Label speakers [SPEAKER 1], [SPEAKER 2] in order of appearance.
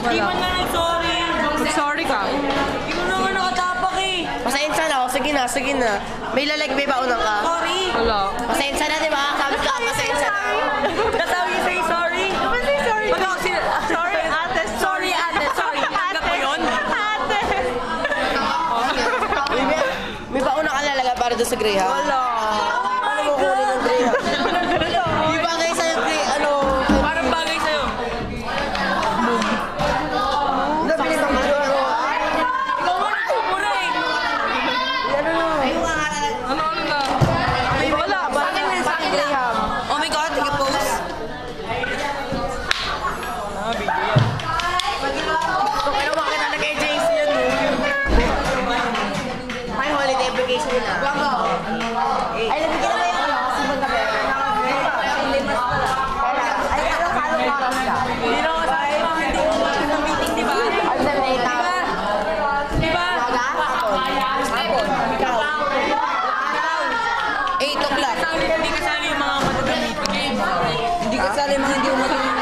[SPEAKER 1] Di man na sorry.
[SPEAKER 2] Sorry ka.
[SPEAKER 1] Di mo naman nakatapak eh.
[SPEAKER 3] Pasensya na ako. Sige na. May may paunang ka.
[SPEAKER 1] Sorry.
[SPEAKER 2] Wala.
[SPEAKER 3] Pasensya na, di ba? Sabi ka, pasensya na.
[SPEAKER 1] Kasabi niya say sorry.
[SPEAKER 2] Ano say sorry?
[SPEAKER 1] Sorry, ate. Sorry, ate. Sorry. Hanggang ko yun?
[SPEAKER 2] Ate.
[SPEAKER 3] May paunang ka nalaga para doon sa Greyhound?
[SPEAKER 2] Wala.
[SPEAKER 3] Paano mo kunin ng Greyhound? Di ba kayo sa'yo,
[SPEAKER 1] Parang bagay sa'yo.
[SPEAKER 3] Nabili bang
[SPEAKER 1] Ikaw muna eh.
[SPEAKER 2] Ano na?
[SPEAKER 3] Wala, sa akin Greyhound.
[SPEAKER 1] Oh my God, take a pose.
[SPEAKER 3] Pero bakit na kay JC yan eh? May holiday vacation na. Ay, nabigyan na ba yung kasi magkabera? Ay, ano oras ka?
[SPEAKER 1] Hindi na ako sa meeting, di ba?
[SPEAKER 3] Ay, 7 na.
[SPEAKER 1] Di ba?
[SPEAKER 3] Hapon. Ikaw.
[SPEAKER 1] 8 o'clock. Hindi kasali yung mga madagang meeting. Hindi kasali yung mga hindi umatulog.